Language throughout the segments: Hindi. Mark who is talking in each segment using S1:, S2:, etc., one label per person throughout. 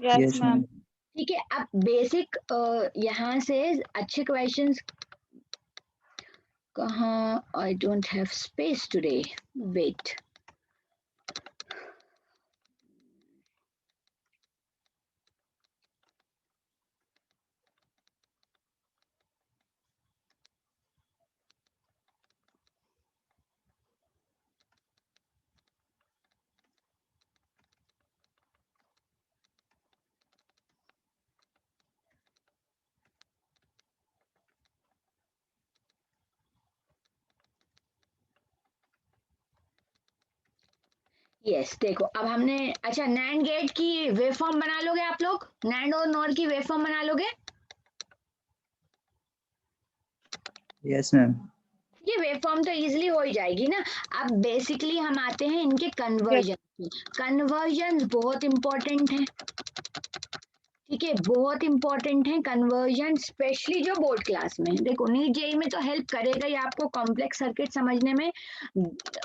S1: Yes ma'am.
S2: ठीक है, अब बेसिक यहाँ से अच्छे क्वेश्चंस कहाँ, I don't have space today, wait. Yes देखो, अब हमने अच्छा नैंड गेट की वेव फॉर्म बना लोगे आप लोग, नैंड और नॉर की वेव फॉर्म बना लोगे?
S1: Yes ma'am.
S2: ये वेव फॉर्म तो इजीली हो ही जाएगी ना। अब बेसिकली हम आते हैं इनके
S3: यस
S2: कन्वर्जन। कन्वर्जन बहुत इंपॉर्टेंट है, ठीक है, बहुत इंपॉर्टेंट है कन्वर्जन, स्पेशली जो बोर्ड क्लास में है। देखो नीट जेई में तो हेल्प करेगा ही आपको कॉम्प्लेक्स सर्किट समझने में,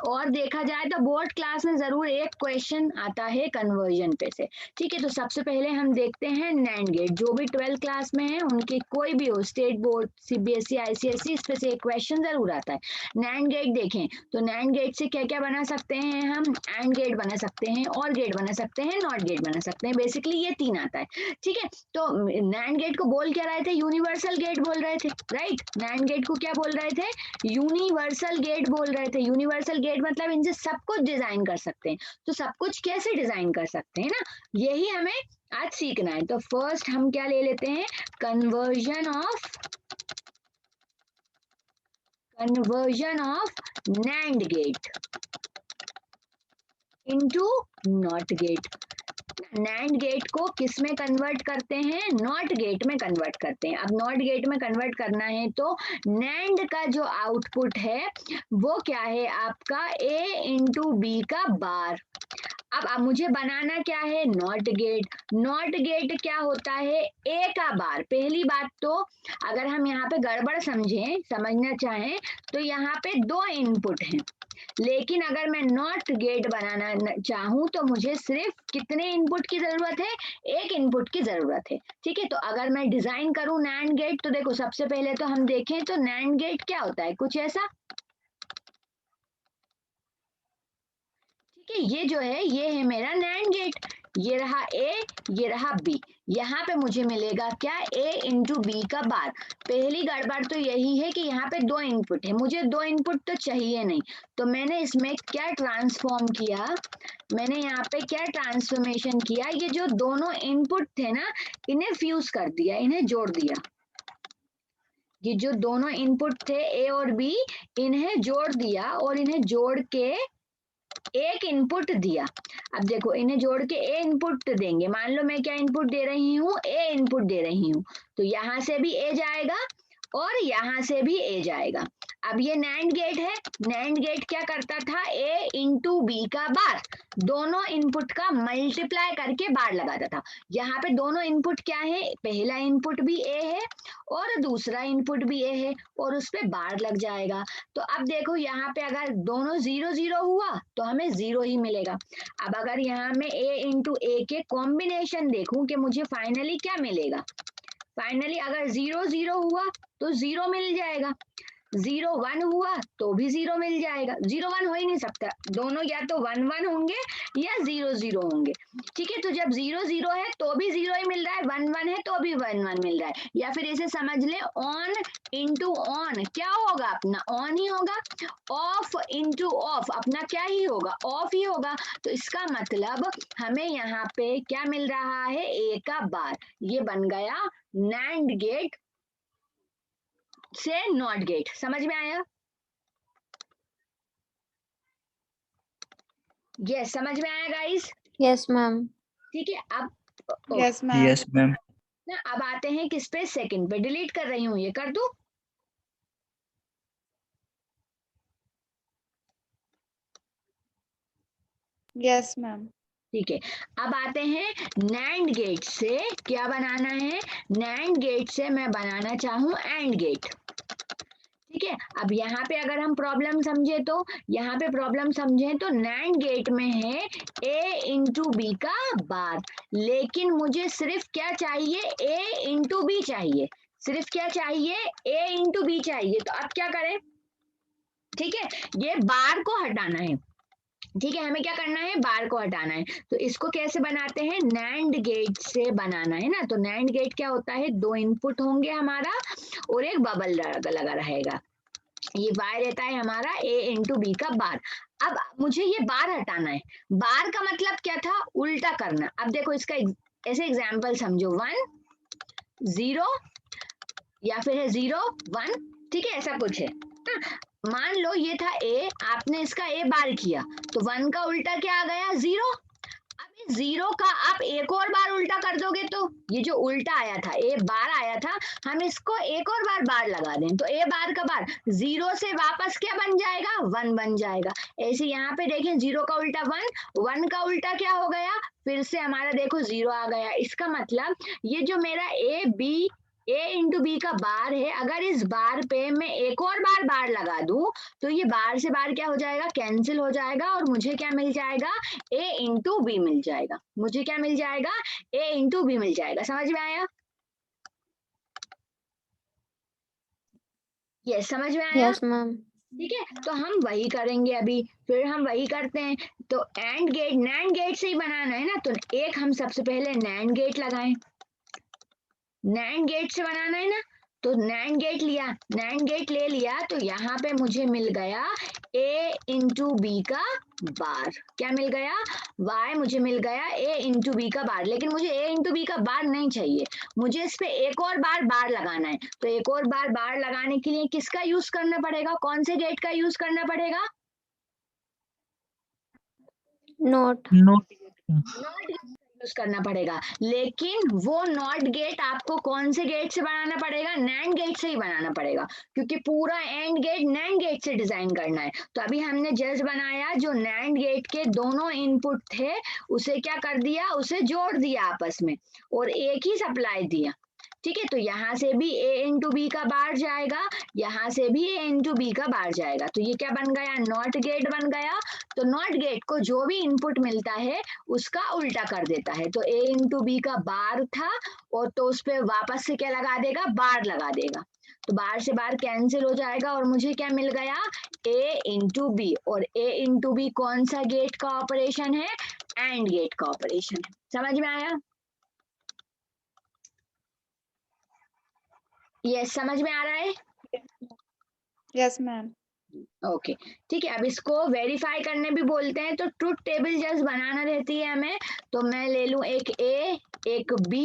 S2: और देखा जाए तो बोर्ड क्लास में जरूर एक क्वेश्चन आता है कन्वर्जन पे से। ठीक है, तो सबसे पहले हम देखते हैं नैंड गेट। जो भी 12th क्लास में है उनके कोई भी हो, स्टेट बोर्ड, सीबीएसई, आईसीएसई, इस पे से एक क्वेश्चन जरूर आता है। नैंड गेट देखें तो नैंड गेट से क्या क्या बना सकते हैं हम, एंड गेट बना सकते हैं, और गेट बना सकते हैं, नॉट गेट बना सकते हैं, बेसिकली ये तीन आता है। ठीक है, तो नैंड गेट को बोल क्या रहे थे, यूनिवर्सल गेट बोल रहे थे, राइट। नैंड गेट को क्या बोल रहे थे, यूनिवर्सल गेट बोल रहे थे। यूनिवर्सल गेट मतलब इनसे सब कुछ डिजाइन कर सकते हैं। तो सब कुछ कैसे डिजाइन कर सकते हैं ना, यही हमें आज सीखना है। तो फर्स्ट हम क्या ले लेते हैं, conversion of NAND gate into NOT gate. NAND gate को किस में कन्वर्ट करते हैं, नॉट गेट में कन्वर्ट करते हैं। अब नॉट गेट में कन्वर्ट करना है तो नैंड का जो आउटपुट है वो क्या है आपका, a इंटू बी का बार। अब मुझे बनाना क्या है, नॉट गेट। नॉट गेट क्या होता है, ए का बार। पहली बात तो अगर हम यहाँ पे गड़बड़ समझना चाहें तो यहाँ पे दो इनपुट हैं, लेकिन अगर मैं नॉट गेट बनाना चाहूं तो मुझे सिर्फ कितने इनपुट की जरूरत है, एक इनपुट की जरूरत है। ठीक है, तो अगर मैं डिजाइन करूं नैंड गेट तो देखो सबसे पहले तो हम देखें तो नैंड गेट क्या होता है, कुछ ऐसा। ठीक है, ये जो है ये है मेरा नैंड गेट, ये रहा ए, ये रहा बी। यहाँ पे मुझे मिलेगा क्या, a इंटू बी का बार। पहली गड़बड़ तो यही है कि यहाँ पे दो इनपुट है, मुझे दो इनपुट तो चाहिए नहीं, तो मैंने इसमें क्या ट्रांसफॉर्म किया, मैंने यहाँ पे क्या ट्रांसफॉर्मेशन किया, ये जो दोनों इनपुट थे ना इन्हें फ्यूज कर दिया, इन्हें जोड़ दिया। ये जो दोनों इनपुट थे ए और बी, इन्हें जोड़ दिया और इन्हें जोड़ के एक इनपुट दिया। अब देखो इन्हें जोड़ के ए इनपुट देंगे, मान लो मैं क्या इनपुट दे रही हूँ, ए इनपुट दे रही हूँ, तो यहां से भी ए जाएगा और यहां से भी ए जाएगा। अब ये नैंड गेट है, नैंड गेट क्या करता था, ए इंटू बी का बार, दोनों इनपुट का मल्टीप्लाई करके बार लगाता था। यहाँ पे दोनों इनपुट क्या है, पहला इनपुट भी ए है और दूसरा इनपुट भी ए है, और उस पर बार लग जाएगा। तो अब देखो यहाँ पे अगर दोनों 0 0 हुआ तो हमें 0 ही मिलेगा। अब अगर यहाँ में a इंटू ए के कॉम्बिनेशन देखूं कि मुझे फाइनली क्या मिलेगा, फाइनली अगर 0 0 हुआ तो 0 मिल जाएगा, 0 1 हुआ तो भी 0 मिल जाएगा। 0 1 हो ही नहीं सकता, दोनों या तो 1 1 होंगे या 0 0 होंगे। ठीक है, तो जब 0 0 है तो भी 0 ही मिल रहा है, 1 1 है तो भी 1 1 मिल रहा है। या फिर इसे समझ ले, ऑन इंटू ऑन क्या होगा, अपना ऑन ही होगा, ऑफ इंटू ऑफ अपना क्या ही होगा, ऑफ ही होगा। तो इसका मतलब हमें यहाँ पे क्या मिल रहा है, ए का बार। ये बन गया नैंड गेट से नॉट गेट। समझ में आया? यस, समझ में आया गाइस?
S3: Yes ma'am.
S2: ठीक है, अब
S3: यस मैम।
S1: Yes ma'am.
S2: ना अब आते हैं किस पे, सेकंड पे। डिलीट कर रही हूँ, ये कर दूं?
S3: Yes ma'am.
S2: ठीक है, अब आते हैं नैंड गेट से क्या बनाना है, नैंड गेट से मैं बनाना चाहूं एंड गेट। ठीक है, अब यहाँ पे अगर हम प्रॉब्लम समझे तो यहाँ पे प्रॉब्लम समझे तो नैंड गेट में है a इंटू बी का बार, लेकिन मुझे सिर्फ क्या चाहिए, a इंटू बी चाहिए, सिर्फ क्या चाहिए, a इंटू बी चाहिए। तो अब क्या करें, ठीक है, ये बार को हटाना है, ठीक है, हमें क्या करना है, बार को हटाना है। तो इसको कैसे बनाते हैं, नैंड गेट से बनाना है ना। तो नैंड गेट क्या होता है, दो इनपुट होंगे हमारा और एक बबल लगा रहेगा, ये y रहता है हमारा a इंटू बी का बार। अब मुझे ये बार हटाना है, बार का मतलब क्या था, उल्टा करना। अब देखो इसका ऐसे एग्जाम्पल समझो, 1 0 या फिर है 0 1, ठीक है, ऐसा कुछ है। मान लो ये था a, आपने इसका a बार किया तो 1 का उल्टा क्या आ गया, 0। अब इस 0 का आप एक और बार उल्टा कर दोगे तो ये जो उल्टा आया था, a बार आया था, हम इसको एक और बार लगा दें तो a बार का बार 0 से वापस क्या बन जाएगा, 1 बन जाएगा। ऐसे यहाँ पे देखें, 0 का उल्टा 1, 1 का उल्टा क्या हो गया, फिर से हमारा देखो 0 आ गया। इसका मतलब ये जो मेरा a इंटू बी का बार है, अगर इस बार पे मैं एक और बार लगा दूं तो ये बार से बार क्या हो जाएगा, कैंसिल हो जाएगा और मुझे क्या मिल जाएगा, a इंटू बी मिल जाएगा। मुझे क्या मिल जाएगा, a इंटू बी मिल जाएगा। समझ में आया, ये समझ में आया,
S3: Yes, ma'am.
S2: ठीक है। तो हम वही करेंगे अभी, फिर हम वही करते हैं। तो एंड गेट, नैंड गेट से ही बनाना है ना, तो एक हम सबसे पहले नैंड गेट लगाएं, नैंड गेट से बनाना है ना। तो नैंड गेट लिया, नैंड गेट ले लिया, तो यहाँ पे मुझे मिल गया a इंटू बी का बार, क्या मिल गया, y मुझे मिल गया a इंटू बी का बार। लेकिन मुझे a इंटू बी का बार नहीं चाहिए, मुझे इस पे एक और बार लगाना है। तो एक और बार लगाने के लिए किसका यूज करना पड़ेगा, कौन से गेट का यूज करना पड़ेगा,
S3: Note.
S1: नोट
S2: नॉट गेट का यूज करना पड़ेगा। लेकिन वो नॉट गेट आपको कौन से गेट से बनाना पड़ेगा, नैंड गेट से ही बनाना पड़ेगा, क्योंकि पूरा एंड गेट नैंड गेट से डिजाइन करना है। तो अभी हमने जस्ट बनाया, जो नैंड गेट के दोनों इनपुट थे उसे क्या कर दिया, उसे जोड़ दिया आपस में और एक ही सप्लाई दिया, ठीक है। तो यहाँ से भी a इंटू बी का बार जाएगा, यहाँ से भी a इंटू बी का बार जाएगा, तो ये क्या बन गया, नॉट गेट बन गया। तो नॉट गेट को जो भी इनपुट मिलता है उसका उल्टा कर देता है। तो a इंटू बी का बार था और तो उस पर वापस से क्या लगा देगा, बार लगा देगा। तो बार से बार कैंसिल हो जाएगा और मुझे क्या मिल गया, a इंटू बी। और a इंटू बी कौन सा गेट का ऑपरेशन है, एंड गेट का ऑपरेशन है। समझ में आया, ये समझ में आ रहा है,
S3: Yes, ma'am.
S2: ओके ठीक है। अब इसको वेरीफाई करने भी बोलते हैं, तो ट्रुथ टेबल जस्ट बनाना रहती है हमें। तो मैं ले लूं एक a एक b,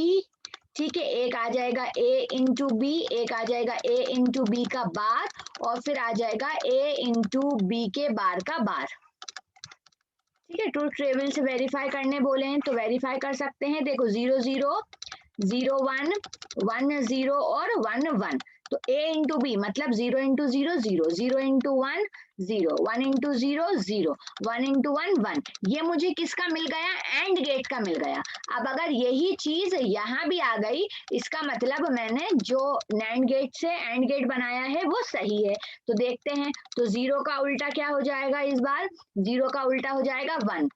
S2: ठीक है, एक आ जाएगा a इंटू बी, एक आ जाएगा a इंटू बी का बार और फिर आ जाएगा a इंटू बी के बार का बार, ठीक है। ट्रुथ टेबल से वेरीफाई करने बोले हैं तो वेरीफाई कर सकते हैं। देखो 0 0 0 1 1 0 और 1 1, तो a इंटू बी मतलब 0 इंटू 0 0, 0 इंटू 1 0, 1 इंटू 0 0, 1 इंटू 1 1। ये मुझे किसका मिल गया, एंड गेट का मिल गया। अब अगर यही चीज यहाँ भी आ गई, इसका मतलब मैंने जो नैंड गेट से एंड गेट बनाया है वो सही है। तो देखते हैं, तो 0 का उल्टा क्या हो जाएगा, इस बार 0 का उल्टा हो जाएगा 1,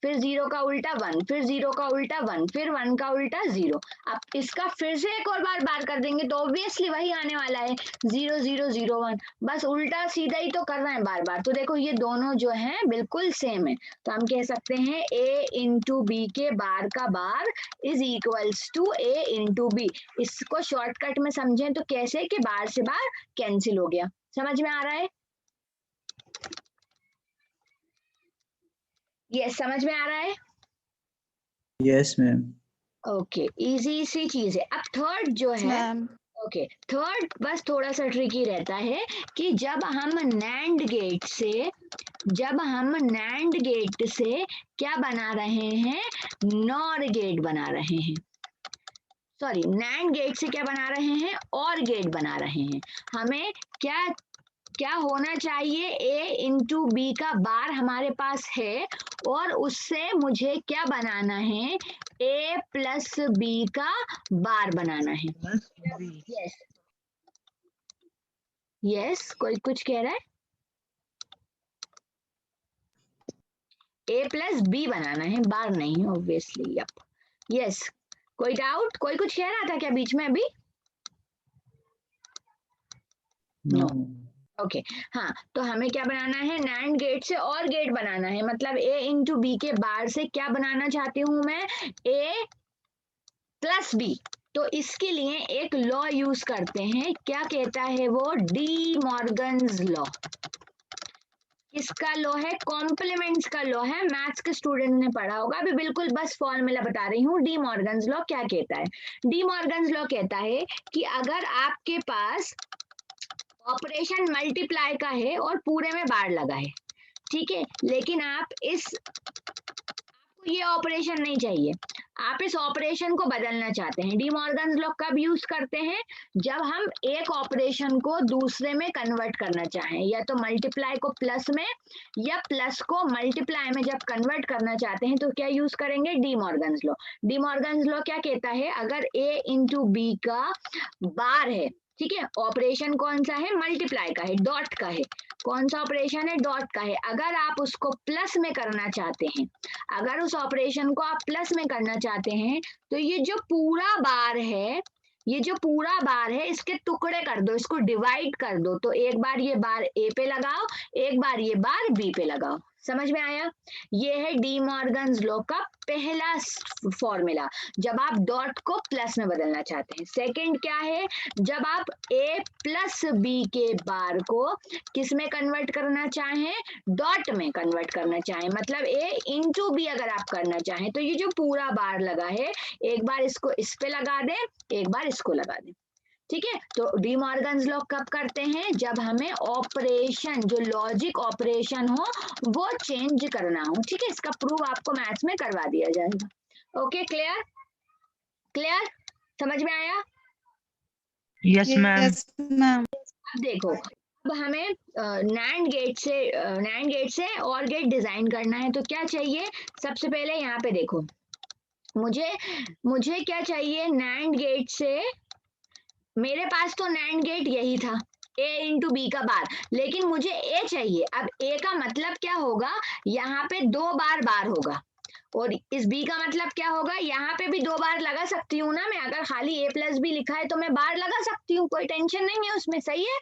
S2: फिर 0 का उल्टा 1, फिर 0 का उल्टा 1, फिर 1 का उल्टा 0। अब इसका फिर से एक और बार कर देंगे तो ऑब्वियसली वही आने वाला है, 0 0 0 1। बस उल्टा सीधा ही तो कर रहे हैं बार। तो देखो ये दोनों जो हैं बिल्कुल सेम है। तो हम कह सकते हैं a इंटू बी के बार का bar is equals to a into B. इसको शॉर्टकट में समझें तो कैसे, कि बार से बार कैंसिल हो गया। समझ में आ रहा है, ये समझ में आ रहा है,
S1: यस मैम।
S2: ओके इजी सी चीज है। अब थर्ड जो
S3: Yes,
S2: है,
S3: ma'am.
S2: ओके थर्ड बस थोड़ा सा ट्रिकी रहता है कि जब हम नैंड गेट से, जब हम नैंड गेट से क्या बना रहे हैं, नॉर गेट बना रहे हैं, सॉरी नैंड गेट से क्या बना रहे हैं, और गेट बना रहे हैं। हमें क्या क्या होना चाहिए, a इंटू बी का बार हमारे पास है और उससे मुझे क्या बनाना है, a प्लस बी का बार बनाना है। यस यस, कोई कुछ कह रहा है? ए प्लस बी बनाना है, बार नहीं ऑब्वियसली। Yup, yes. कोई डाउट? कोई कुछ कह रहा था क्या बीच में अभी?
S1: No
S2: no. ओके हाँ, तो हमें क्या बनाना है? नैंड गेट से और गेट बनाना है, मतलब ए इंटू बी के बार से क्या बनाना चाहती हूँ मैं? ए प्लस बी। तो इसके लिए एक लॉ यूज करते हैं, क्या कहता है वो? D Morgan's law. किसका लॉ है? कॉम्प्लीमेंट्स का लॉ है, मैथ्स के स्टूडेंट ने पढ़ा होगा। अभी बिल्कुल बस फॉर्मूला बता रही हूँ। डी मॉर्गन्स लॉ क्या कहता है? डी मॉर्गन्स लॉ कहता है कि अगर आपके पास ऑपरेशन मल्टीप्लाई का है और पूरे में बार लगा है, ठीक है, लेकिन आपको ये ऑपरेशन नहीं चाहिए, आप इस ऑपरेशन को बदलना चाहते हैं। डी मॉर्गन्स लॉ कब यूज करते हैं? जब हम एक ऑपरेशन को दूसरे में कन्वर्ट करना चाहें, या तो मल्टीप्लाई को प्लस में या प्लस को मल्टीप्लाई में जब कन्वर्ट करना चाहते हैं तो क्या यूज करेंगे? D Morgan's law. D Morgan's law क्या कहता है? अगर ए इंटू बी का बार है, ठीक है, ऑपरेशन कौन सा है? मल्टीप्लाई का है, डॉट का है। कौन सा ऑपरेशन है? डॉट का है। अगर आप उसको प्लस में करना चाहते हैं, अगर उस ऑपरेशन को आप प्लस में करना चाहते हैं, तो ये जो पूरा बार है, ये जो पूरा बार है, इसके टुकड़े कर दो, इसको डिवाइड कर दो। तो एक बार ये बार ए पे लगाओ, एक बार ये बार बी पे लगाओ। समझ में आया? ये है डी मॉर्गन्स लॉ का पहला फॉर्मूला, जब आप डॉट को प्लस में बदलना चाहते हैं। सेकंड क्या है? जब आप ए प्लस बी के बार को किस में कन्वर्ट करना चाहें? डॉट में कन्वर्ट करना चाहें, मतलब ए इंटू बी अगर आप करना चाहें, तो ये जो पूरा बार लगा है, एक बार इसको इस पे लगा दें, एक बार इसको लगा दें। ठीक है, तो डी मॉर्गन्स लॉ कब करते हैं? जब हमें ऑपरेशन, जो लॉजिक ऑपरेशन हो, वो चेंज करना हो। ठीक है, इसका प्रूफ आपको मैथ्स में करवा दिया जाएगा। Okay, clear? क्लियर? समझ में आया?
S1: Yes ma'am.
S3: Yes ma'am.
S2: अब देखो, अब हमें नैंड गेट से और गेट डिजाइन करना है, तो क्या चाहिए? सबसे पहले यहाँ पे देखो, मुझे क्या चाहिए? नैंड गेट से, मेरे पास तो नैंड गेट यही था, ए इंटू बी का बार, लेकिन मुझे ए चाहिए। अब ए का मतलब क्या होगा? यहाँ पे दो बार बार होगा, और इस बी का मतलब क्या होगा? यहाँ पे भी दो बार लगा सकती हूँ ना मैं, अगर खाली ए प्लस बी लिखा है तो मैं बार लगा सकती हूँ, कोई टेंशन नहीं है उसमें। सही है?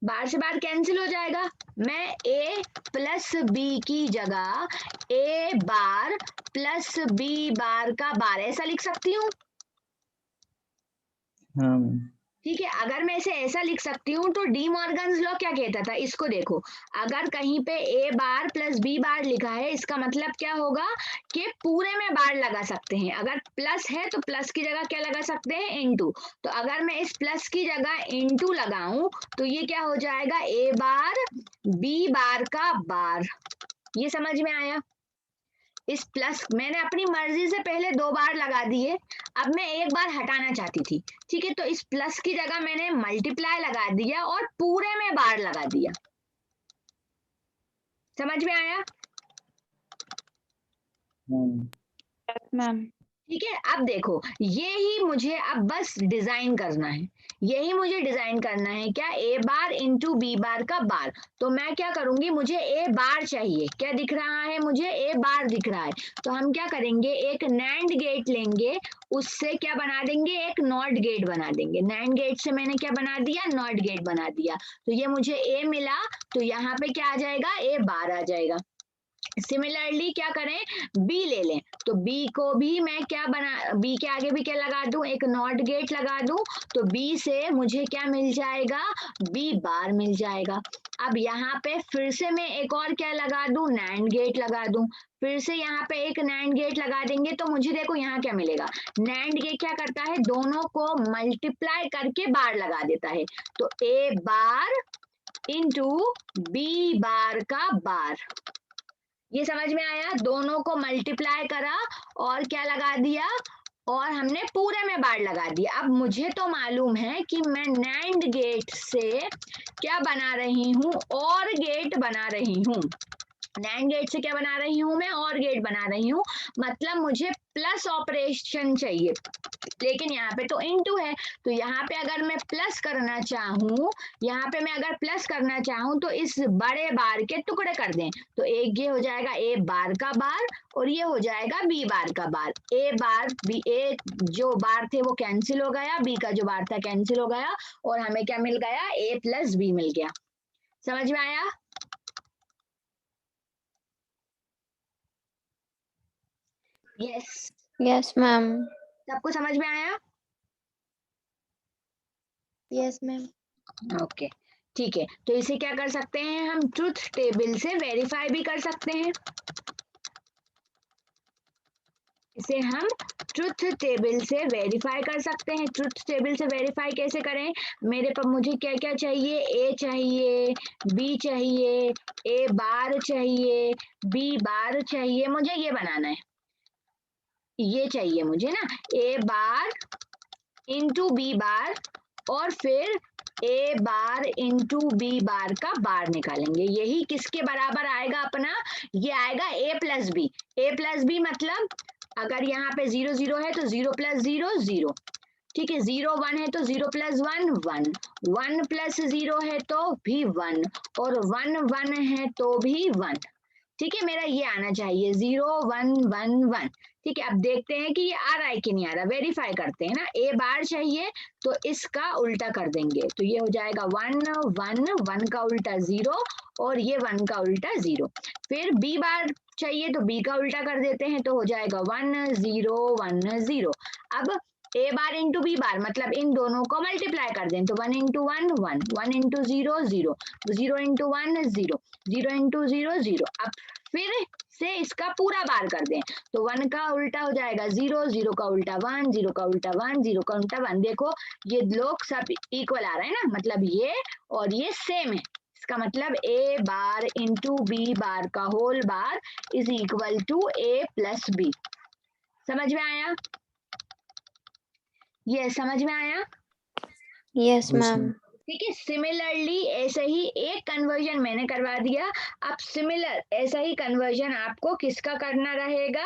S2: बार से बार कैंसिल हो जाएगा। मैं ए प्लस बी की जगह ए बार प्लस बी बार का बार ऐसा लिख सकती हूँ।
S1: हाँ
S2: ठीक है, अगर मैं इसे ऐसा लिख सकती हूँ, तो डी मॉर्गन्स लॉ क्या कहता था? इसको देखो, अगर कहीं पे ए बार प्लस बी बार लिखा है, इसका मतलब क्या होगा? कि पूरे में बार लगा सकते हैं। अगर प्लस है तो प्लस की जगह क्या लगा सकते हैं? इनटू। तो अगर मैं इस प्लस की जगह इनटू लगाऊं, तो ये क्या हो जाएगा? ए बार बी बार का बार। ये समझ में आया? इस प्लस मैंने अपनी मर्जी से पहले दो बार लगा दिए, अब मैं एक बार हटाना चाहती थी। ठीक है, तो इस प्लस की जगह मैंने मल्टीप्लाई लगा दिया और पूरे में बार लगा दिया। समझ में आया?
S3: मैम।
S2: ठीक है, अब देखो, ये ही मुझे अब बस डिजाइन करना है, यही मुझे डिजाइन करना है। क्या? ए बार इंटू बी बार का बार। तो मैं क्या करूंगी? मुझे ए बार चाहिए, क्या दिख रहा है? मुझे ए बार दिख रहा है। तो हम क्या करेंगे? एक नैंड गेट लेंगे, उससे क्या बना देंगे? एक नॉट गेट बना देंगे। नैंड गेट से मैंने क्या बना दिया? नॉट गेट बना दिया। तो ये मुझे ए मिला, तो यहाँ पे क्या आ जाएगा? ए बार आ जाएगा। सिमिलरली क्या करें? बी ले लें, तो बी को भी मैं क्या बना, बी के आगे भी क्या लगा दूं? एक नॉट गेट लगा दूं, तो बी से मुझे क्या मिल जाएगा? बी बार मिल जाएगा। अब यहाँ पे फिर से मैं एक और क्या लगा दूं? नैंड गेट लगा दूं। फिर से यहाँ पे एक नैंड गेट लगा देंगे, तो मुझे देखो यहाँ क्या मिलेगा? नैंड गेट क्या करता है? दोनों को मल्टीप्लाई करके बार लगा देता है। तो ए बार इंटू बी बार का बार। ये समझ में आया? दोनों को मल्टीप्लाई करा और क्या लगा दिया? और हमने पूरे में बार लगा दिया। अब मुझे तो मालूम है कि मैं नैंड गेट से क्या बना रही हूं? और गेट बना रही हूं। नैंड गेट से क्या बना रही हूँ मैं, और गेट बना रही हूँ, मतलब मुझे प्लस ऑपरेशन चाहिए, लेकिन यहाँ पे तो इनटू है, तो यहाँ पे अगर मैं प्लस करना चाहूँ, यहाँ पे मैं अगर प्लस करना चाहूँ तो इस बड़े बार के टुकड़े कर दें, तो एक ये हो जाएगा ए बार का बार और ये हो जाएगा बी बार का बार। ए बार बी, ए जो बार थे वो कैंसिल हो गया, बी का जो बार था कैंसिल हो गया, और हमें क्या मिल गया, ए प्लस बी मिल गया। समझ में आया? Yes
S3: Yes, ma'am.
S2: सबको समझ में आया?
S3: Yes, ma'am.
S2: ओके ठीक है, तो इसे क्या कर सकते हैं हम, ट्रुथ टेबल से वेरीफाई भी कर सकते हैं। इसे हम ट्रुथ टेबल से वेरीफाई कर सकते हैं। ट्रुथ टेबल से वेरीफाई कैसे करें, मेरे पर मुझे क्या क्या चाहिए, ए चाहिए, बी चाहिए, ए बार चाहिए, बी बार चाहिए, मुझे ये बनाना है, ये चाहिए मुझे ना, ए बार इंटू बी बार और फिर ए बार इंटू बी बार का बार निकालेंगे। यही किसके बराबर आएगा अपना, ये आएगा ए plus B. A plus B मतलब अगर यहाँ पे 0 0 है तो 0 प्लस 0 0, ठीक है, 0 1 है तो 0 प्लस 1 1, 1 प्लस 0 है तो भी 1 और 1 1 है तो भी 1। ठीक है, मेरा ये आना चाहिए 0 1 1 1। ठीक है, अब देखते हैं कि ये आ रहा है कि नहीं आ रहा, वेरीफाई करते हैं ना। ए बार चाहिए तो इसका उल्टा कर देंगे, तो ये हो जाएगा 1 1 1 का उल्टा 0 और ये 1 का उल्टा 0। फिर बी बार चाहिए तो बी का उल्टा कर देते हैं, तो हो जाएगा 1 0 1 0। अब ए बार इंटू बी बार मतलब इन दोनों को मल्टीप्लाई कर दें, तो 1 इंटू 1 1, 1 इंटू 0 0, 0 इंटू 1 0, 0 इंटू 0 0। अब फिर से इसका पूरा बार कर दें, तो 1 का उल्टा हो जाएगा 0, 0 का उल्टा 1, 0 का उल्टा 1, 0 का उल्टा 1। देखो ये लोग सब इक्वल आ रहे हैं ना, मतलब ये और ये सेम है, इसका मतलब ए बार इंटू बी बार का whole bar is equal to A plus B. समझ में आया? ये समझ में आया?
S3: Yes, ma'am.
S2: ठीक है, सिमिलरली ऐसे ही एक कन्वर्जन मैंने करवा दिया, अब सिमिलर ऐसा ही कन्वर्जन आपको किसका करना रहेगा,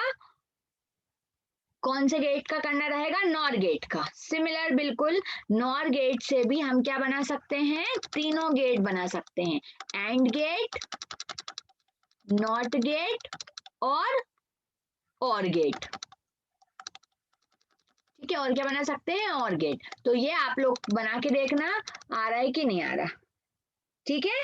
S2: कौन से गेट का करना रहेगा, नॉर गेट का। सिमिलर बिल्कुल नॉर गेट से भी हम क्या बना सकते हैं, तीनों गेट बना सकते हैं, एंड गेट, नॉट गेट और गेट। ठीक है, और क्या बना सकते हैं, और गेट। तो ये आप लोग बना के देखना आ रहा है कि नहीं आ रहा। ठीक है,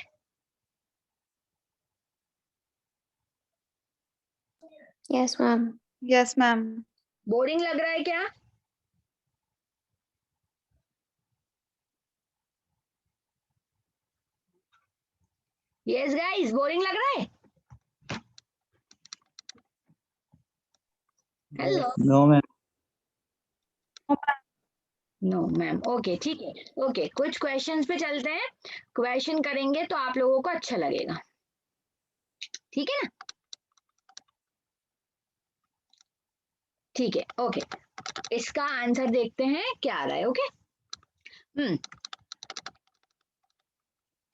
S3: Yes, ma'am.
S1: Yes, ma'am.
S2: Boring लग रहा है क्या? यस गाइस, बोरिंग लग रहा है? Hello,
S4: no ma'am.
S2: No ma'am, okay ठीक है। ओके, कुछ क्वेश्चंस पे चलते हैं, क्वेश्चन करेंगे तो आप लोगों को अच्छा लगेगा, ठीक है ना? ठीक है, ओके, इसका आंसर देखते हैं क्या आ रहा है। ओके,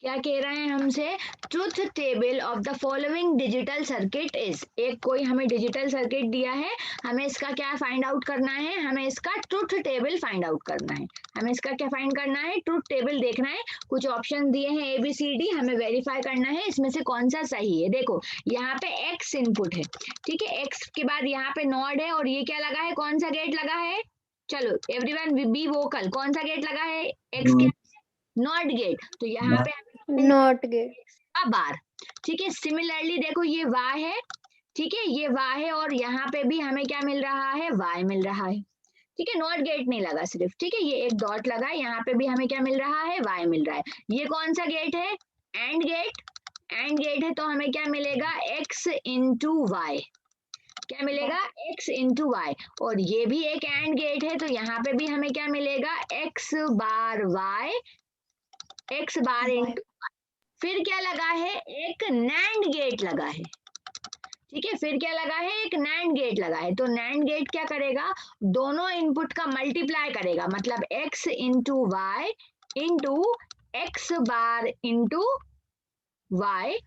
S2: क्या कह रहे हैं हमसे, truth table of the following digital circuit is, एक कोई हमें डिजिटल सर्किट दिया है, हमें इसका क्या फाइंड आउट करना है, हमें इसका ट्रुथ टेबल फाइंड आउट करना है। हमें इसका क्या फाइंड करना है, ट्रुथ टेबल देखना है। कुछ ऑप्शन दिए हैं ABCD, हमें वेरीफाई करना है इसमें से कौन सा सही है। देखो यहाँ पे X इनपुट है, ठीक है, X के बाद यहाँ पे नॉड है और ये क्या लगा है, कौन सा गेट लगा है, चलो एवरीवन बी वोकल, कौन सा गेट लगा है, X के नॉट गेट, तो यहाँ पे
S3: Not good.
S2: बार। ठीक है, सिमिलरली देखो ये y है, ठीक है, ये y है और यहाँ पे भी हमें क्या मिल रहा है, y मिल रहा है। ठीक है, नॉट गेट नहीं लगा सिर्फ, ठीक है, ये एक डॉट लगा है, यहाँ पे भी हमें क्या मिल रहा है, y मिल रहा है। ये कौन सा गेट है, एंड गेट, एंड गेट है तो हमें क्या मिलेगा, x इंटू वाई, क्या मिलेगा, x इंटू वाई। और ये भी एक एंड गेट है तो यहाँ पे भी हमें क्या मिलेगा, x बार y, x बार इंटू, फिर क्या लगा है, एक नैंड गेट लगा है। ठीक है, फिर क्या लगा है, एक नैंड गेट लगा है, तो नैंड गेट क्या करेगा, दोनों इनपुट का मल्टीप्लाई करेगा, मतलब x into y into x bar into y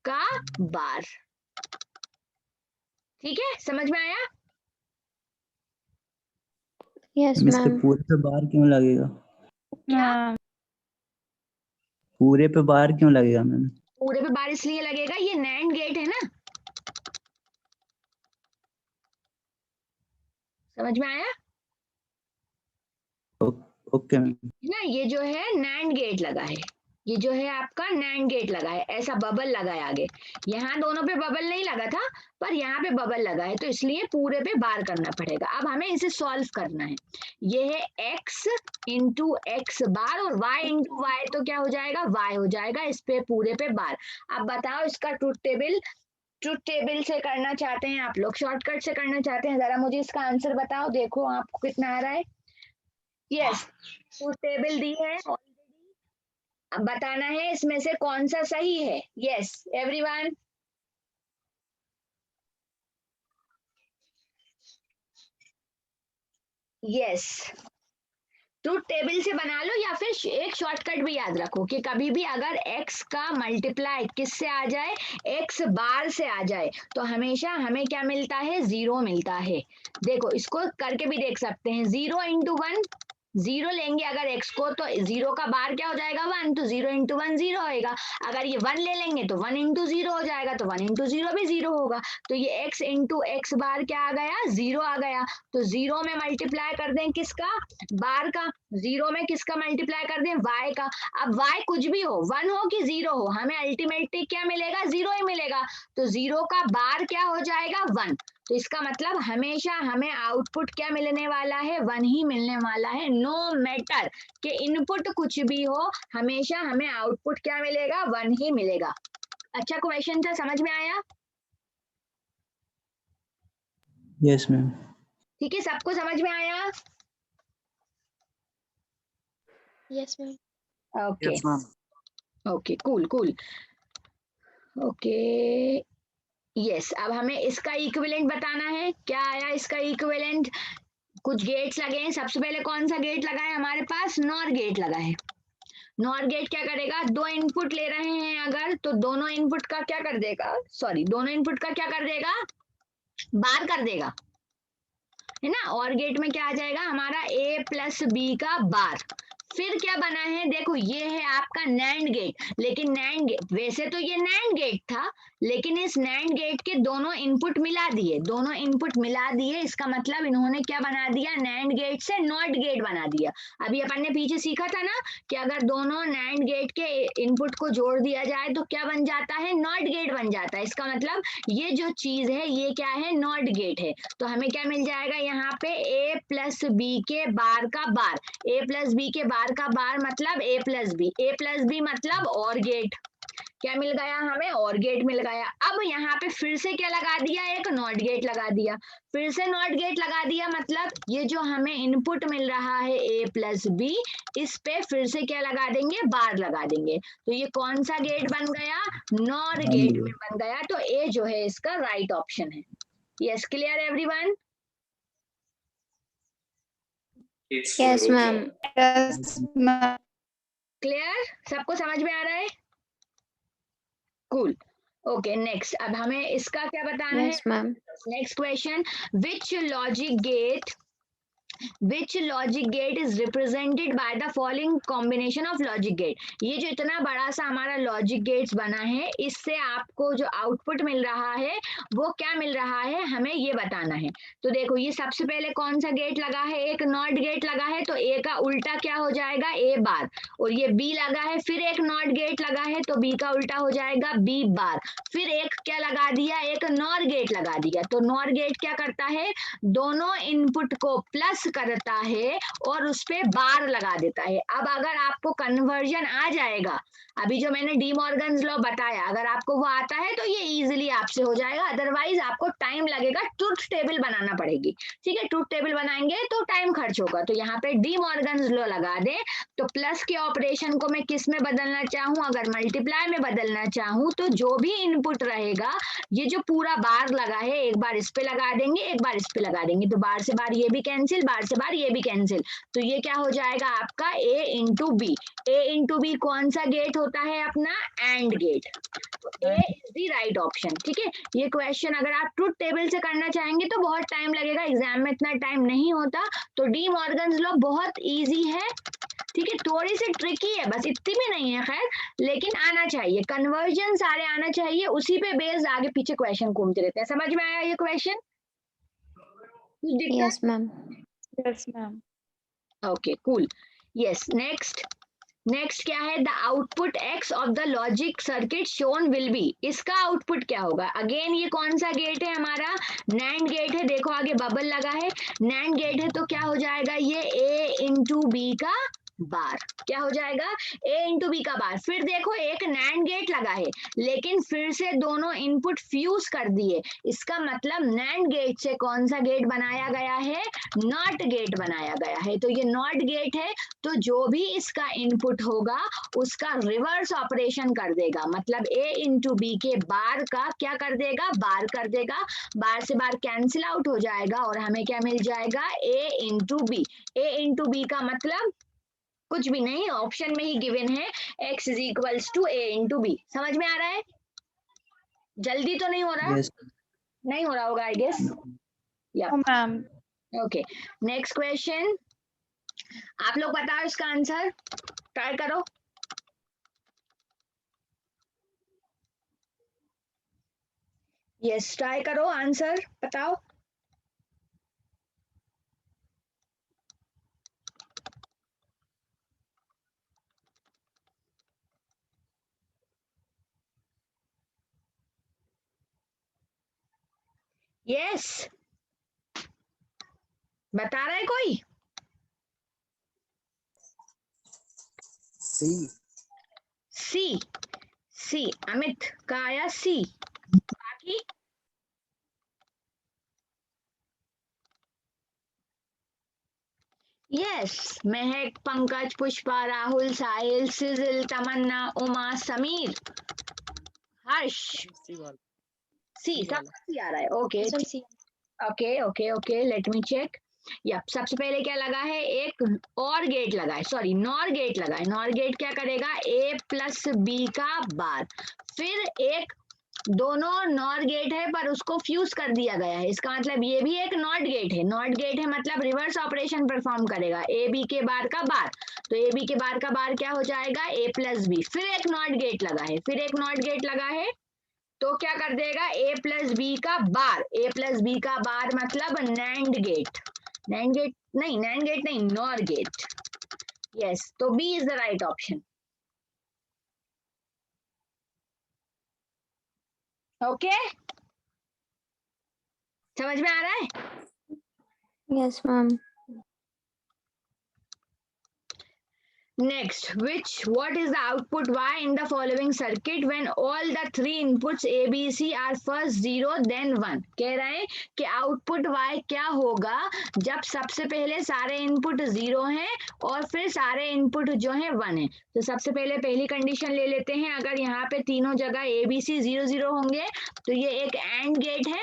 S2: का बार। ठीक है, समझ में आया?
S3: Yes,
S4: इसके
S3: ma'am.
S4: पूरे पे बार क्यों लगेगा?
S2: क्या?
S4: पूरे पे बार क्यों लगेगा मैम?
S2: पूरे पे बार इसलिए लगेगा, ये नैंड गेट है ना, समझ में आया?
S4: Okay ma'am.
S2: ना ये जो है नैंड गेट लगा है, ये जो है आपका नैंड गेट लगा है, ऐसा बबल लगा है आगे। यहाँ दोनों पे बबल नहीं लगा था, पर यहाँ पे बबल लगा है, तो इसलिए पूरे पे बार करना पड़ेगा। अब हमें इसे सॉल्व करना है। ये है x इंटू एक्स बार और y इंटू वाई, तो क्या हो जाएगा? y हो जाएगा, इस पे पूरे पे बार। अब बताओ इसका ट्रुथ टेबल से करना चाहते हैं आप लोग, शॉर्टकट से करना चाहते हैं? जरा मुझे इसका आंसर बताओ, देखो आपको कितना आ रहा है। यस, ट्रुथ टेबल दी है ऑलरेडी, अब बताना है इसमें से कौन सा सही है। Yes everyone, yes, truth table से बना लो, या फिर एक शॉर्टकट भी याद रखो कि कभी भी अगर x का मल्टीप्लाई किससे आ जाए, x बार से आ जाए, तो हमेशा हमें क्या मिलता है? 0 मिलता है। देखो इसको करके भी देख सकते हैं, 0 इंटू 1, 0 लेंगे अगर x को, तो 0 का बार क्या हो जाएगा? 1, तो 0 इंटू 1 0 होएगा। अगर ये 1 ले लेंगे तो 1 इंटू 0 हो जाएगा, तो 1 इंटू 0 भी 0 होगा। तो ये x इंटू एक्स बार क्या आ गया? 0 आ गया। तो 0 में मल्टीप्लाई कर दें किसका? बार का। 0 में किसका मल्टीप्लाई कर दें? y का। अब y कुछ भी हो, 1 हो कि 0 हो, हमें अल्टीमेटली क्या मिलेगा? 0 ही मिलेगा। तो 0 का बार क्या हो जाएगा? 1। तो इसका मतलब हमेशा हमें आउटपुट क्या मिलने वाला है? 1 ही मिलने वाला है। नो मैटर कि इनपुट कुछ भी हो, हमेशा हमें आउटपुट क्या मिलेगा? 1 ही मिलेगा। अच्छा क्वेश्चन था, समझ में आया?
S4: Yes ma'am.
S2: ठीक है, सबको समझ में आया?
S3: Yes, ma'am.
S2: Okay
S4: yes ma'am.
S2: Okay, cool cool, okay yes. अब हमें इसका इक्विवेलेंट बताना है। क्या आया इसका इक्विवेलेंट? कुछ गेट्स लगे हैं। सबसे पहले कौन सा गेट लगा है हमारे पास? नॉर गेट लगा है। नॉर गेट क्या करेगा? दो इनपुट ले रहे हैं अगर, तो दोनों इनपुट का क्या कर देगा? सॉरी, दोनों इनपुट का क्या कर देगा? बार कर देगा, है ना। और गेट में क्या आ जाएगा हमारा? a प्लस बी का बार। फिर क्या बना है? देखो ये है आपका नैंड गेट, लेकिन नैंड गेट, वैसे तो ये नैंड गेट था, लेकिन इस नैंड गेट के दोनों इनपुट मिला दिए, दोनों इनपुट मिला दिए, इसका मतलब इन्होंने क्या बना दिया? नैंड गेट से नॉट गेट बना दिया। अभी अपन ने पीछे सीखा था ना कि अगर दोनों नैंड गेट के इनपुट को जोड़ दिया जाए तो क्या बन जाता है? नॉट गेट बन जाता है। इसका मतलब ये जो चीज है ये क्या है? नॉट गेट है। तो हमें क्या मिल जाएगा यहाँ पे? a प्लस बी के बार का बार। a प्लस बी के बार का बार मतलब a प्लस बी मतलब और गेट। क्या मिल गया हमें? और गेट मिल गया। अब यहाँ पे फिर से क्या लगा दिया? एक नॉट गेट लगा दिया। फिर से नॉट गेट लगा दिया, मतलब ये जो हमें इनपुट मिल रहा है a प्लस बी, इस पे फिर से क्या लगा देंगे? बार लगा देंगे। तो ये कौन सा गेट बन गया? नॉर गेट में बन गया। तो a जो है इसका राइट ऑप्शन है। Yes, clear everyone?
S3: Yes, ma'am.
S1: Yes, ma'am.
S2: Clear? सबको समझ में आ रहा है? Cool, okay next. अब हमें इसका क्या बताना है?
S3: Yes, ma'am.
S2: Next question, which logic gate is represented by the following combination of logic gate? ये जो इतना बड़ा सा हमारा लॉजिक गेट्स बना है, इससे आपको जो आउटपुट मिल रहा है वो क्या मिल रहा है, हमें ये बताना है। तो देखो ये सबसे पहले कौन सा गेट लगा है? एक नॉट गेट लगा है, तो a का उल्टा क्या हो जाएगा? a बार। और ये b लगा है, फिर एक नॉट गेट लगा है, तो b का उल्टा हो जाएगा b बार। फिर एक क्या लगा दिया? एक नॉर गेट लगा दिया। तो नॉर गेट क्या करता है? दोनों इनपुट को प्लस करता है और उस पे बार लगा देता है। अब अगर आपको कन्वर्जन आ जाएगा, अभी जो मैंने डी मॉर्गन्स लॉ बताया, अगर आपको वो आता है तो ये इजीली आपसे हो जाएगा, अदरवाइज आपको टाइम लगेगा, ट्रुथ टेबल बनाना पड़ेगी। ठीक है, ट्रुथ टेबल बनाएंगे तो टाइम खर्च होगा। तो यहाँ पे डी मॉर्गन्स लॉ लगा दे, तो प्लस के ऑपरेशन को मैं किस में बदलना चाहूँ? अगर मल्टीप्लाई में बदलना चाहूँ तो जो भी इनपुट रहेगा, ये जो पूरा बार लगा है, एक बार इस पे लगा देंगे, एक बार इस पे लगा देंगे, तो बार से बार ये भी कैंसिल, बार बार से बार ये भी कैंसिल, तो ये क्या हो जाएगा आपका A into B. A into B कौन सा गेट होता है अपना? AND gate. तो A is the right option. ठीक है, ये क्वेश्चन अगर आप ट्रुथ टेबल से करना चाहेंगे तो बहुत टाइम लगेगा, एग्जाम में इतना टाइम नहीं होता, तो डी मॉर्गन्स लॉ बहुत इजी है। ठीक है, थोड़ी सी ट्रिकी है, बस इतनी भी नहीं है खैर, लेकिन आना चाहिए, कन्वर्जन सारे आना चाहिए, उसी पे बेस्ड आगे पीछे क्वेश्चन घूमते रहते हैं। समझ में आया ये question?
S3: Yes, ma'am.
S1: Yes, ma'am.
S2: Okay cool. Yes, next क्या है? The output x of the logic circuit shown will be. इसका आउटपुट क्या होगा? अगेन ये कौन सा गेट है हमारा? नैंड गेट है। देखो आगे बबल लगा है, नैंड गेट है, तो क्या हो जाएगा ये? A इंटू बी का बार। क्या हो जाएगा? A इंटू बी का बार। फिर देखो एक नैंड गेट लगा है, लेकिन फिर से दोनों इनपुट फ्यूज कर दिए, इसका मतलब नैंड गेट से कौन सा गेट बनाया गया है? नॉट गेट बनाया गया है। तो ये नॉट गेट है, तो जो भी इसका इनपुट होगा उसका रिवर्स ऑपरेशन कर देगा, मतलब A इंटू बी के बार का क्या कर देगा? बार कर देगा। बार से बार कैंसिल आउट हो जाएगा और हमें क्या मिल जाएगा? A into B. A into B का मतलब कुछ भी नहीं, ऑप्शन में ही गिवन है x is equals to A into B. समझ में आ रहा है? जल्दी तो नहीं हो रहा?
S4: यस
S2: नहीं हो रहा होगा आई गेस। या
S1: Oh, ma'am.
S2: Okay, next question. आप लोग बताओ इसका आंसर, ट्राई करो। यस, ट्राई करो, आंसर बताओ। यस, बता रहा है कोई? सी। सी अमित का आया सी, बाकी यस, महक, पंकज, पुष्पा, राहुल, साहिल, सिजिल, तमन्ना, उमा, समीर, हर्ष। सी, सबका सी आ रहा है। Okay
S3: Sorry, see.
S2: Okay okay okay, let me check. या सबसे पहले क्या लगा है? एक और गेट लगा है, सॉरी नॉर गेट लगा है। नॉर गेट क्या करेगा? A प्लस बी का बार। फिर एक दोनों नॉर गेट है पर उसको फ्यूज कर दिया गया है, इसका मतलब ये भी एक नॉट गेट है। नॉट गेट है मतलब रिवर्स ऑपरेशन परफॉर्म करेगा, ए बी के बार का बार। तो ए बी के बार का बार क्या हो जाएगा? A plus B. फिर एक नॉट गेट लगा है, फिर एक नॉट गेट लगा है, तो क्या कर देगा? A प्लस बी का बार। A प्लस बी का बार मतलब नैंड गेट। नैंड गेट नहीं, नैंड गेट नहीं, नॉर गेट। यस, तो B is the right option. Okay, समझ में आ रहा है?
S3: Yes, ma'am.
S2: Next, what is the output Y in the following circuit when all the three inputs A, B, C are first 0 then 1? कह रहे हैं कि आउटपुट Y क्या होगा जब सबसे पहले सारे इनपुट 0 हैं और फिर सारे इनपुट जो है 1 है। तो सबसे पहले पहली कंडीशन ले लेते हैं, अगर यहाँ पे तीनों जगह A, B, C 0 0 होंगे तो ये एक एंड गेट है।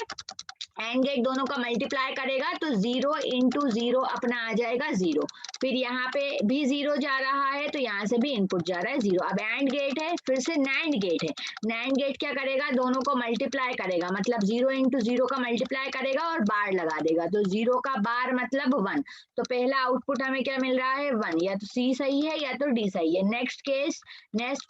S2: एंड गेट दोनों का मल्टीप्लाई करेगा तो 0 इंटू 0 अपना आ जाएगा 0। फिर यहाँ पे भी 0 जा रहा है तो यहाँ से भी इनपुट जा रहा है 0। अब एंड गेट है, फिर से नैंड गेट है। नैंड गेट क्या करेगा? दोनों को मल्टीप्लाई करेगा, मतलब 0 इंटू 0 का मल्टीप्लाई करेगा और बार लगा देगा, तो 0 का बार मतलब 1। तो पहला आउटपुट हमें क्या मिल रहा है? 1। या तो सी सही है या तो डी सही है। नेक्स्ट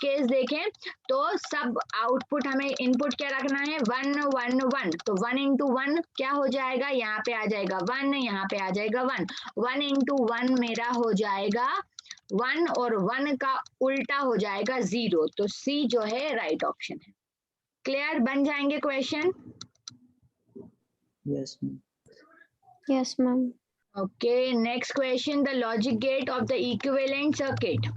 S2: केस देखें तो सब आउटपुट हमें इनपुट क्या रखना है? 1 1 1। तो 1 इंटू 1 क्या हो जाएगा? यहाँ पे आ जाएगा 1, यहाँ पे आ जाएगा 1। 1 इंटू 1 मेरा हो जाएगा 1 और 1 का उल्टा हो जाएगा 0। तो सी जो है राइट ऑप्शन है। क्लियर? बन जाएंगे question?
S4: Yes ma'am.
S3: Yes, ma'am.
S2: Okay, next question. The logic gate of the equivalent circuit.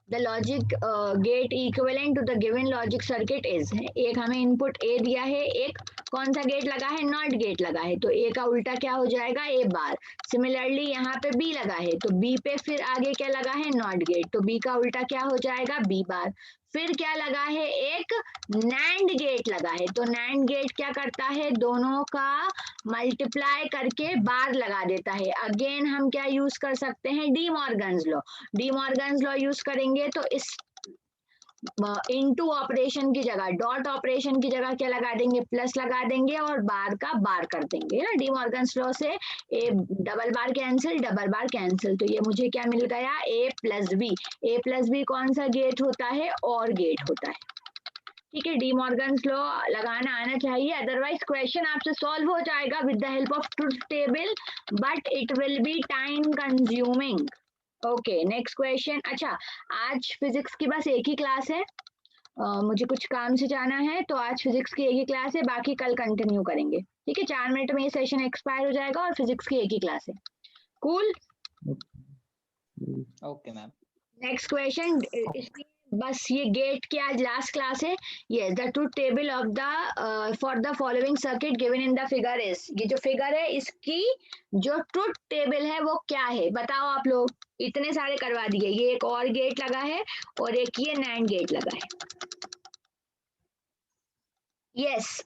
S2: The logic gate equivalent to the given logic circuit is, एक हमें इनपुट A दिया है, एक कौन सा गेट लगा है? नॉट गेट लगा है, तो A का उल्टा क्या हो जाएगा? A bar. सिमिलरली यहाँ पे B लगा है, तो B पे फिर आगे क्या लगा है? नॉट गेट, तो B का उल्टा क्या हो जाएगा? B बार। फिर क्या लगा है, एक नैंड गेट लगा है। तो नैंड गेट क्या करता है, दोनों का मल्टीप्लाई करके बार लगा देता है। अगेन हम क्या यूज कर सकते हैं, D Morgan's law. D Morgan's law use करेंगे तो इस इनटू ऑपरेशन की जगह, डॉट ऑपरेशन की जगह क्या लगा देंगे, प्लस लगा देंगे और बार का बार कर देंगे ना। डी मॉर्गन्स लॉ से A double bar cancel, double bar cancel, तो ये मुझे क्या मिल गया, ए plus B. A plus B कौन सा गेट होता है, और गेट होता है। ठीक है, डी मॉर्गन्स लॉ लगाना आना चाहिए, अदरवाइज क्वेश्चन आपसे सॉल्व हो जाएगा with the help of truth table, but it will be time consuming. Okay, next question. अच्छा, आज फिजिक्स की बस एक ही क्लास है, मुझे कुछ काम से जाना है, तो आज फिजिक्स की एक ही क्लास है, बाकी कल कंटिन्यू करेंगे। ठीक है, 4 मिनट में ये सेशन एक्सपायर हो जाएगा और फिजिक्स की एक ही क्लास है। Cool?
S5: Okay ma'am.
S2: Next question, बस ये गेट की आज लास्ट क्लास है। Yes, the truth table of the for the following circuit given in the figure is, ये जो फिगर है इसकी जो ट्रुथ टेबल है वो क्या है, बताओ आप लोग। इतने सारे करवा दिए, ये एक और गेट लगा है और एक ये नैंड गेट लगा है। यस,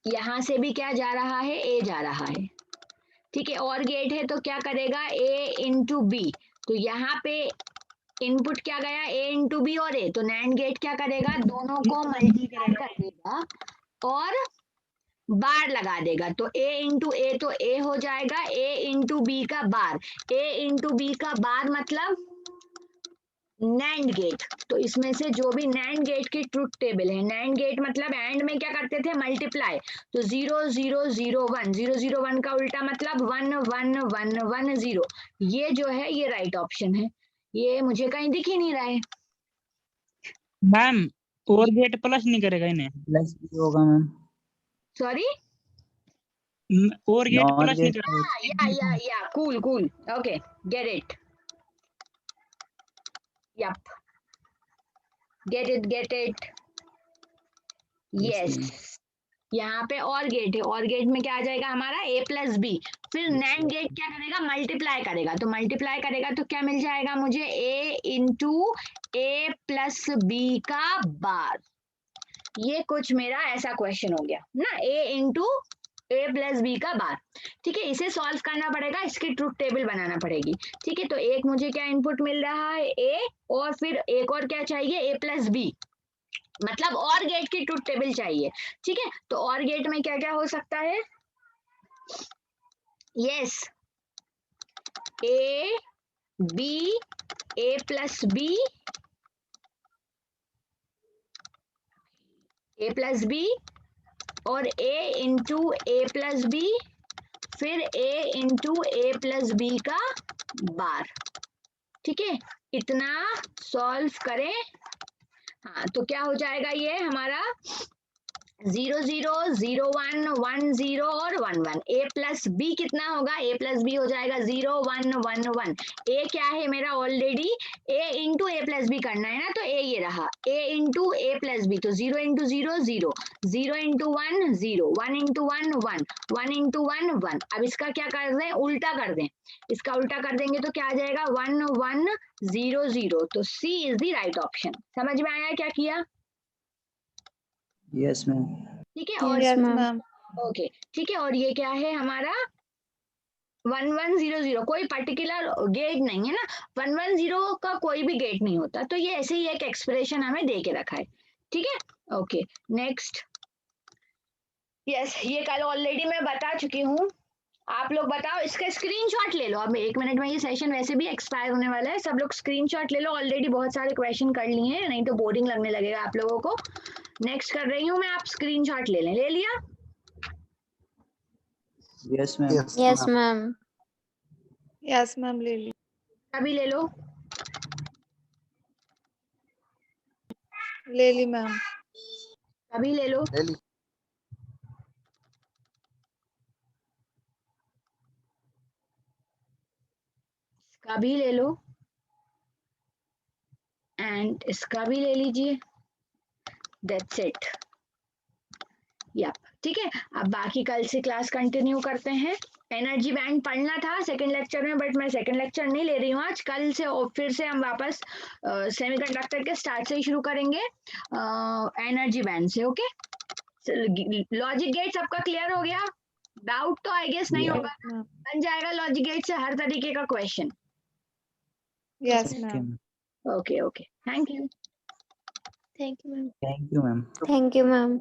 S2: यहां से भी क्या जा रहा है, ए जा रहा है। ठीक है, और गेट है तो क्या करेगा, ए इंटू बी, तो यहाँ पे इनपुट क्या गया, ए इंटू बी और ए, तो नैंड गेट क्या करेगा, दोनों को मल्टीप्लाई कर देगा और बार लगा देगा। तो ए इंटू ए तो ए हो जाएगा, ए इंटू बी का बार, ए इंटू बी का बार मतलब नैंड गेट। तो इसमें से जो भी नैंड गेट की ट्रुथ टेबल है, नैंड गेट मतलब एंड में क्या करते थे, मल्टीप्लाई, तो 0 0 0 1, 0 0 1 का उल्टा मतलब 1 1 1 1 0, ये जो है ये राइट ऑप्शन है। ये मुझे कहीं दिख ही नहीं रहा है
S6: मैम, और गेट प्लस नहीं करेगा इन्हें?
S4: प्लस भी होगा मैम,
S2: सॉरी,
S6: और गेट
S4: नॉट
S6: प्लस नहीं
S4: गेट।
S6: करेगा?
S2: या cool cool, okay, get it, yup, get it, yes. यहाँ पे और गेट है, और गेट में क्या आ जाएगा हमारा, ए प्लस बी। फिर नैंड गेट क्या करेगा, मल्टीप्लाई करेगा, तो मल्टीप्लाई करेगा तो क्या मिल जाएगा मुझे, ए इंटू ए प्लस बी का बार। ये कुछ मेरा ऐसा क्वेश्चन हो गया ना, ए इंटू ए प्लस बी का बार। ठीक है, इसे सॉल्व करना पड़ेगा, इसकी ट्रुथ टेबल बनाना पड़ेगी। ठीक है, तो एक मुझे क्या इनपुट मिल रहा है, ए, और फिर एक और क्या चाहिए, ए प्लस बी, मतलब और गेट की ट्रुथ टेबल चाहिए। ठीक है, तो और गेट में क्या क्या हो सकता है, yes, A B, A plus B, A plus B और A into A plus B, फिर A into A plus B का बार। ठीक है, इतना सॉल्व करें। हाँ, तो क्या हो जाएगा ये हमारा 0 0 0 1 1 0 और 1 1। ए प्लस बी कितना होगा, ए प्लस बी हो जाएगा 0 1 1 1। ए क्या है मेरा already, A into A plus B करना है ना, तो ए ये रहा, ए इंटू ए प्लस बी, तो 0 इंटू 0 0, 0 इंटू 1 0, 1 इंटू 1 1, 1 इंटू 1 1। अब इसका क्या कर दें, उल्टा कर दें, इसका उल्टा कर देंगे तो क्या आ जाएगा 1 1 0 0, तो सी इज द राइट ऑप्शन। समझ में आया क्या किया?
S4: Yes ma'am.
S2: ठीक है, और
S3: Yes, ma'am.
S2: ओके, ठीक है, और ये क्या है हमारा 1 1 0 0, कोई पर्टिकुलर गेट नहीं है ना, 1 1 0 का कोई भी गेट नहीं होता, तो ये ऐसे ही एक एक्सप्रेशन हमें दे के रखा है। ठीक है, ओके, नेक्स्ट। यस, ये कल ऑलरेडी मैं बता चुकी हूँ, आप लोग बताओ, इसका स्क्रीनशॉट ले लो। अब 1 मिनट में ये सेशन वैसे भी एक्सपायर होने वाला है, सब लोग स्क्रीनशॉट ले लो, ऑलरेडी बहुत सारे क्वेश्चन कर लिए हैं, नहीं तो बोरिंग लगने लगेगा आप लोगों को। नेक्स्ट कर रही हूँ मैं, आप स्क्रीनशॉट ले लें, ले लिया?
S4: Yes ma'am.
S3: Yes, ma'am.
S1: Yes ma'am, ले ली।
S2: अभी ले लो,
S1: ले ली मैम।
S2: अभी ले लो, इसका भी ले लो एंड इसका भी ले लीजिए, दैट्स इट। यप, ठीक है, अब बाकी कल से क्लास कंटिन्यू करते हैं। एनर्जी बैंड पढ़ना था सेकंड लेक्चर में, बट मैं सेकंड लेक्चर नहीं ले रही हूँ आज। कल से और फिर से हम वापस सेमीकंडक्टर के स्टार्ट से ही शुरू करेंगे एनर्जी बैंड से। ओके, लॉजिक गेट सबका क्लियर हो गया? डाउट तो आई गेस नहीं
S4: Yeah.
S2: होगा,
S1: मैम।
S2: बन जाएगा लॉजिक गेट से हर तरीके का question.
S1: Yes
S4: Okay,
S1: ma'am.
S4: ma'am.
S2: Okay okay, thank you.
S3: Thank you, ma'am.
S4: Thank you, ma'am.
S3: Thank you, ma'am.